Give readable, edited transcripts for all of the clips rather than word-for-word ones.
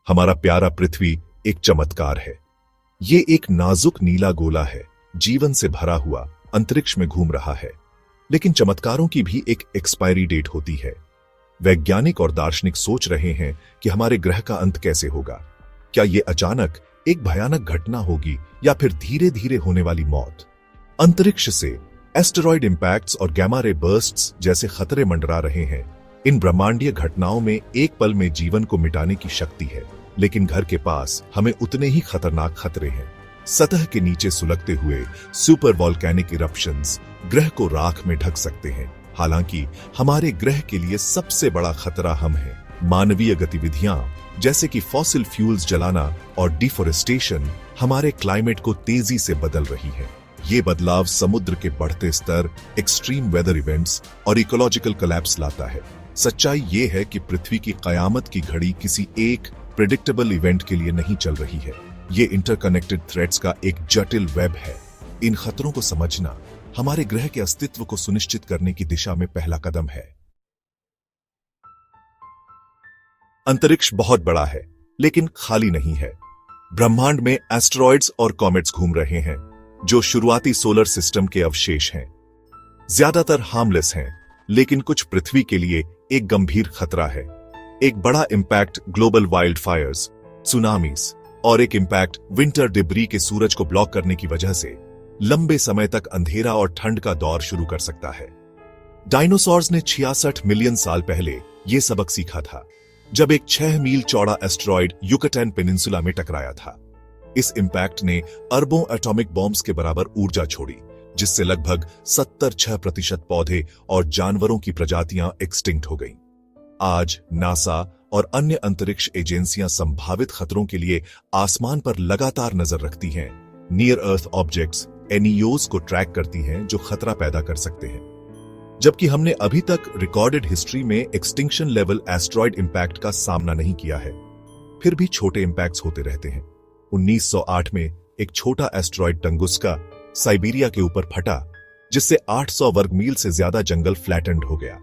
हमारा प्यारा पृथ्वी एक चमत्कार है। ये एक नाजुक नीला गोला है, जीवन से भरा हुआ, अंतरिक्ष में घूम रहा है। लेकिन चमत्कारों की भी एक एक्सपायरी डेट होती है। वैज्ञानिक और दार्शनिक सोच रहे हैं कि हमारे ग्रह का अंत कैसे होगा। क्या ये अचानक एक भयानक घटना होगी या फिर धीरे धीरे होने वाली मौत? अंतरिक्ष से एस्टेरॉयड इंपैक्ट्स और गैमा रे बर्स्ट्स जैसे खतरे मंडरा रहे हैं। इन ब्रह्मांडीय घटनाओं में एक पल में जीवन को मिटाने की शक्ति है, लेकिन घर के पास हमें उतने ही खतरनाक खतरे हैं। सतह के नीचे सुलगते हुए सुपर वॉल्केनिक इरप्शंस ग्रह को राख में ढक सकते हैं। हालांकि हमारे ग्रह के लिए सबसे बड़ा खतरा हम हैं। मानवीय गतिविधियां जैसे कि फॉसिल फ्यूल्स जलाना और डिफोरेस्टेशन हमारे क्लाइमेट को तेजी से बदल रही है। ये बदलाव समुद्र के बढ़ते स्तर, एक्सट्रीम वेदर इवेंट्स और इकोलॉजिकल कोलैप्स लाता है। सच्चाई ये है कि पृथ्वी की कयामत की घड़ी किसी एक प्रेडिक्टेबल इवेंट के लिए नहीं चल रही है। ये इंटरकनेक्टेड थ्रेड्स का एक जटिल वेब है। इन खतरों को समझना हमारे ग्रह के अस्तित्व को सुनिश्चित करने की दिशा में पहला कदम है। अंतरिक्ष बहुत बड़ा है, लेकिन खाली नहीं है। ब्रह्मांड में एस्टेरॉइड्स और कॉमेट्स घूम रहे हैं, जो शुरुआती सोलर सिस्टम के अवशेष हैं। ज्यादातर हार्मलेस हैं, लेकिन कुछ पृथ्वी के लिए एक गंभीर खतरा है। एक बड़ा impact global wild Fyers, tsunamis और एक इंपैक्ट विंटर डिब्री के सूरज को ब्लॉक करने की वजह से लंबे समय तक अंधेरा और ठंड का दौर शुरू कर सकता है। डायनासोर्स ने 66 मिलियन साल पहले यह सबक सीखा था, जब एक 6 मील चौड़ा एस्टेरॉयड युकाटैन पेनिनसुला में टकराया था। इस इंपैक्ट ने अरबों एटॉमिक बॉम्ब्स के बराबर ऊर्जा छोड़ी, जिससे लगभग 76% पौधे और जानवरों की प्रजातियां एक्सटिंक्ट हो गईं। आज नासा और अन्य अंतरिक्ष एजेंसियां संभावित खतरों के लिए आसमान पर लगातार नजर रखती हैं। नियर अर्थ ऑब्जेक्ट्स एनईओज को ट्रैक करती हैं, जो खतरा पैदा कर सकते हैं। जबकि हमने अभी तक रिकॉर्डेड हिस्ट्री में एक्सटिंक्शन लेवल एस्टेरॉयड इंपैक्ट का सामना नहीं किया है, फिर भी छोटे इंपैक्ट्स होते रहते हैं। 1908 में एक छोटा एस्टेरॉयड टंगुस्का साइबेरिया के ऊपर फटा, जिससे 800 वर्ग मील से ज्यादा जंगल फ्लैटेंड हो गया।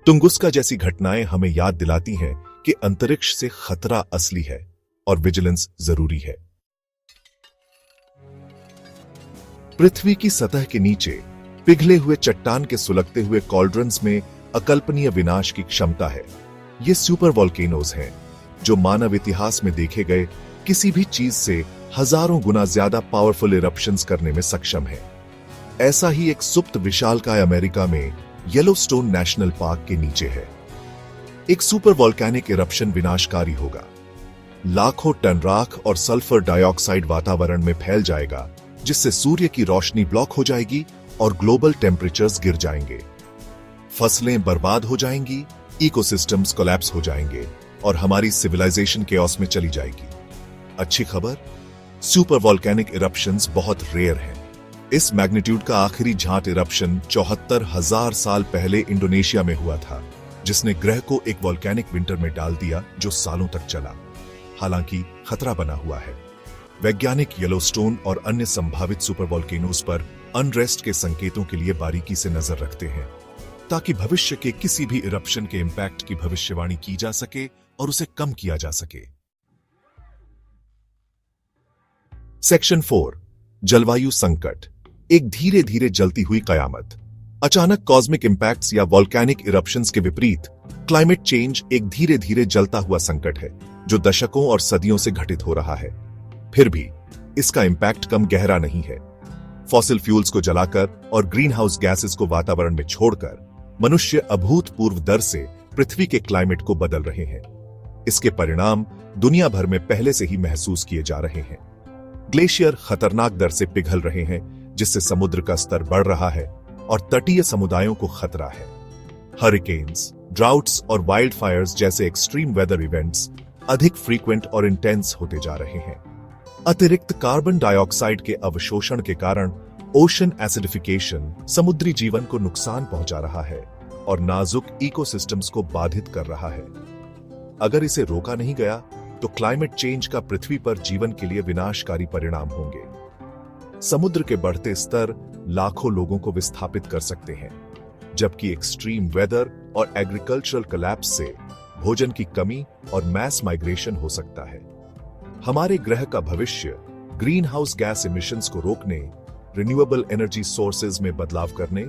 तुंगुस्का जैसी घटनाएं हमें याद दिलाती हैं कि अंतरिक्ष से खतरा असली है और विजिलेंस जरूरी है। पृथ्वी की सतह के नीचे पिघले हुए चट्टान के सुलगते हुए कॉल्ड्रन्स में अकल्पनीय विनाश की क्षमता है। ये सुपर वॉल्केनोज हैं, जो मानव इतिहास में देखे गए किसी भी चीज से हजारों गुना ज्यादा पावरफुल इरप्शंस करने में सक्षम है। ऐसा ही एक सुप्त विशालकाय अमेरिका में येलोस्टोन नेशनल पार्क के नीचे है। एक सुपर वॉल्केनिक इरप्शन विनाशकारी होगा। लाखों टन राख और सल्फर डाइऑक्साइड वातावरण में फैल जाएगा, जिससे सूर्य की रोशनी ब्लॉक हो जाएगी और ग्लोबल टेम्परेचर्स गिर जाएंगे। फसलें बर्बाद हो जाएंगी, इकोसिस्टम्स कोलैप्स हो जाएंगे और हमारी सिविलाइजेशन केओस में चली जाएगी। अच्छी खबर, सुपर वॉल्केनिक इरप्शंस बहुत रेयर हैं। इस मैग्नीट्यूड का आखिरी झांट इरप्शन 74,000 साल पहले इंडोनेशिया में हुआ था, जिसने ग्रह को एक वॉल्केनिक विंटर में डाल दिया जो सालों तक चला। हालांकि खतरा बना हुआ है। वैज्ञानिक येलोस्टोन और अन्य संभावित सुपर वॉल्केनोज पर अनरेस्ट के संकेतों के लिए बारीकी से नजर रखते हैं, ताकि भविष्य के किसी भी इरप्शन के इंपैक्ट की भविष्यवाणी की जा सके और उसे कम किया जा सके। सेक्शन 4, जलवायु संकट, एक धीरे धीरे जलती हुई कयामत। अचानक कॉस्मिक इंपैक्ट्स या वॉल्केनिक इरप्शंस के विपरीत क्लाइमेट चेंज एक धीरे धीरे जलता हुआ संकट है, जो दशकों और सदियों से घटित हो रहा है। फिर भी इसका इंपैक्ट कम गहरा नहीं है। फॉसिल फ्यूल्स को जलाकर और ग्रीन हाउस गैसेस को वातावरण में छोड़कर मनुष्य अभूतपूर्व दर से पृथ्वी के क्लाइमेट को बदल रहे हैं। इसके परिणाम दुनिया भर में पहले से ही महसूस किए जा रहे हैं। ग्लेशियर खतरनाक दर से पिघल रहे हैं, जिससे समुद्र का स्तर बढ़ रहा है और तटीय समुदायों को खतरा है। हरिकेन्स, ड्राउट्स और वाइल्ड फायर्स जैसे एक्सट्रीम वेदर इवेंट्स अधिक फ्रीक्वेंट और इंटेंस होते जा रहे हैं। अतिरिक्त कार्बन डाइऑक्साइड के अवशोषण के कारण ओशन एसिडिफिकेशन समुद्री जीवन को नुकसान पहुंचा रहा है और नाजुक इकोसिस्टम्स को बाधित कर रहा है। अगर इसे रोका नहीं गया तो क्लाइमेट चेंज का पृथ्वी पर जीवन के लिए विनाशकारी परिणाम होंगे। समुद्र के बढ़ते स्तर लाखों लोगों को विस्थापित कर सकते हैं, जबकि एक्सट्रीम वेदर और एग्रीकल्चरल कोलैप्स से भोजन की कमी और मैस माइग्रेशन हो सकता है। हमारे ग्रह का भविष्य ग्रीन हाउस गैस इमिशंस को रोकने, रिन्यूएबल एनर्जी सोर्सेज में बदलाव करने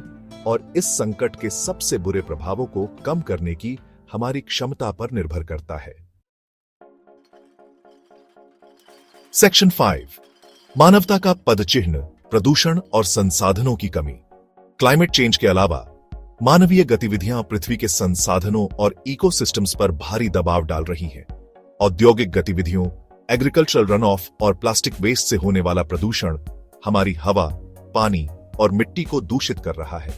और इस संकट के सबसे बुरे प्रभावों को कम करने की हमारी क्षमता पर निर्भर करता है। सेक्शन 5, मानवता का पदचिह्न, प्रदूषण और संसाधनों की कमी। क्लाइमेट चेंज के अलावा मानवीय गतिविधियां पृथ्वी के संसाधनों और इकोसिस्टम्स पर भारी दबाव डाल रही हैं। औद्योगिक गतिविधियों, एग्रीकल्चरल रन ऑफ और प्लास्टिक वेस्ट से होने वाला प्रदूषण हमारी हवा, पानी और मिट्टी को दूषित कर रहा है।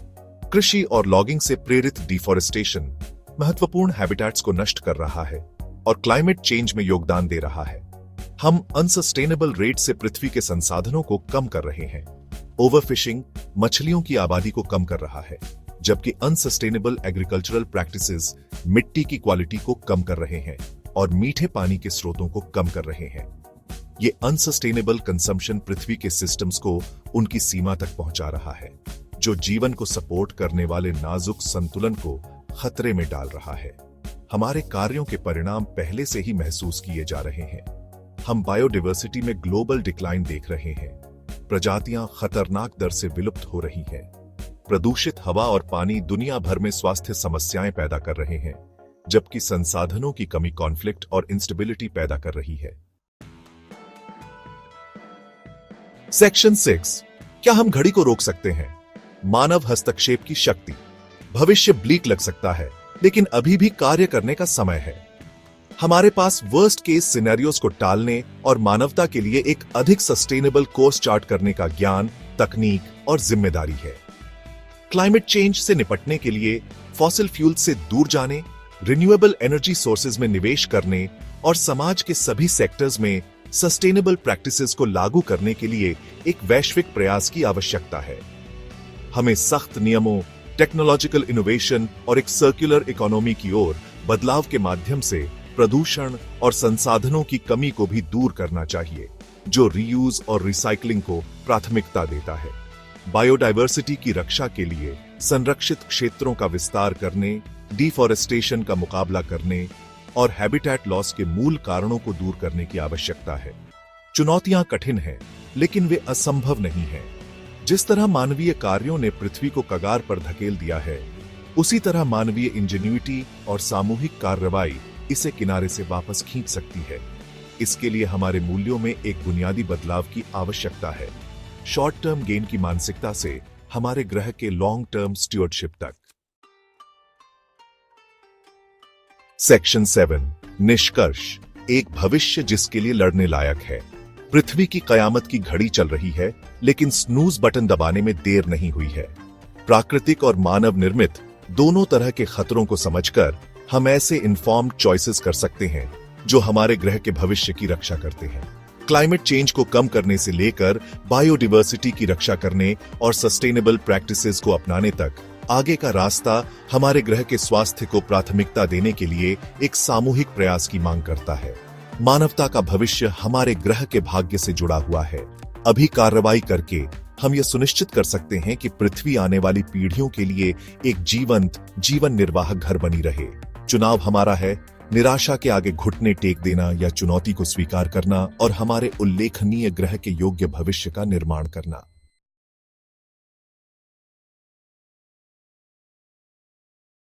कृषि और लॉगिंग से प्रेरित डिफॉरेस्टेशन महत्वपूर्ण हैबिटेट्स को नष्ट कर रहा है और क्लाइमेट चेंज में योगदान दे रहा है। हम अनसस्टेनेबल रेट से पृथ्वी के संसाधनों को कम कर रहे हैं। ओवरफिशिंग मछलियों की आबादी को कम कर रहा है, जबकि अनसस्टेनेबल एग्रीकल्चरल प्रैक्टिसेस मिट्टी की क्वालिटी को कम कर रहे हैं और मीठे पानी के स्रोतों को कम कर रहे हैं। ये अनसस्टेनेबल कंजम्पशन पृथ्वी के सिस्टम्स को उनकी सीमा तक पहुंचा रहा है, जो जीवन को सपोर्ट करने वाले नाजुक संतुलन को खतरे में डाल रहा है। हमारे कार्यों के परिणाम पहले से ही महसूस किए जा रहे हैं। हम बायोडायवर्सिटी में ग्लोबल डिक्लाइन देख रहे हैं। प्रजातियां खतरनाक दर से विलुप्त हो रही हैं। प्रदूषित हवा और पानी दुनिया भर में स्वास्थ्य समस्याएं पैदा कर रहे हैं, जबकि संसाधनों की कमी कॉन्फ्लिक्ट और इंस्टेबिलिटी पैदा कर रही है। सेक्शन 6, क्या हम घड़ी को रोक सकते हैं? मानव हस्तक्षेप की शक्ति। भविष्य ब्लीक लग सकता है, लेकिन अभी भी कार्य करने का समय है। हमारे पास वर्स्ट केस सिनेरियोस को टालने और मानवता के लिए एक अधिक सस्टेनेबल कोर्स चार्ट करने का ज्ञान, तकनीक और जिम्मेदारी है। क्लाइमेट चेंज से निपटने के लिए फॉसिल फ्यूल से दूर जाने, रिन्यूएबल एनर्जी सोर्सेज में निवेश करने और समाज के सभी सेक्टर्स में सस्टेनेबल प्रैक्टिसेस को लागू करने के लिए एक वैश्विक प्रयास की आवश्यकता है। हमें सख्त नियमों, टेक्नोलॉजिकल इनोवेशन और एक सर्कुलर इकोनॉमी की ओर बदलाव के माध्यम से प्रदूषण और संसाधनों की कमी को भी दूर करना चाहिए, जो रीयूज और रिसाइकलिंग को प्राथमिकता देता है। बायोडायवर्सिटी की रक्षा के लिए संरक्षित क्षेत्रों का विस्तार करने, डिफॉरेस्टेशन का मुकाबला करने और हैबिटेट लॉस के मूल कारणों को दूर करने की आवश्यकता है। चुनौतियां कठिन हैं, लेकिन वे असंभव नहीं हैं। जिस तरह मानवीय कार्यों ने पृथ्वी को कगार पर धकेल दिया है, उसी तरह मानवीय इंजेन्युइटी और सामूहिक कार्रवाई इसे किनारे से वापस खींच सकती है। इसके लिए हमारे मूल्यों में एक बुनियादी बदलाव की आवश्यकता है, शॉर्ट टर्म गेन की मानसिकता से हमारे ग्रह के लॉन्ग टर्म स्टुअर्डशिप तक। सेक्शन 7, निष्कर्ष, एक भविष्य जिसके लिए लड़ने लायक है। पृथ्वी की कयामत की घड़ी चल रही है, लेकिन स्नूज बटन दबाने में देर नहीं हुई है। प्राकृतिक और मानव निर्मित दोनों तरह के खतरों को समझकर हम ऐसे इन्फॉर्म्ड चॉइसेस कर सकते हैं जो हमारे ग्रह के भविष्य की रक्षा करते हैं। क्लाइमेट चेंज को कम करने से लेकर बायोडायवर्सिटी की रक्षा करने और सस्टेनेबल प्रैक्टिसेस को अपनाने तक आगे का रास्ता हमारे ग्रह के स्वास्थ्य को प्राथमिकता देने के लिए एक सामूहिक प्रयास की मांग करता है। मानवता का भविष्य हमारे ग्रह के भाग्य से जुड़ा हुआ है। अभी कार्रवाई करके हम यह सुनिश्चित कर सकते हैं कि पृथ्वी आने वाली पीढ़ियों के लिए एक जीवंत जीवन निर्वाह घर बनी रहे। चुनाव हमारा है, निराशा के आगे घुटने टेक देना या चुनौती को स्वीकार करना और हमारे उल्लेखनीय ग्रह के योग्य भविष्य का निर्माण करना।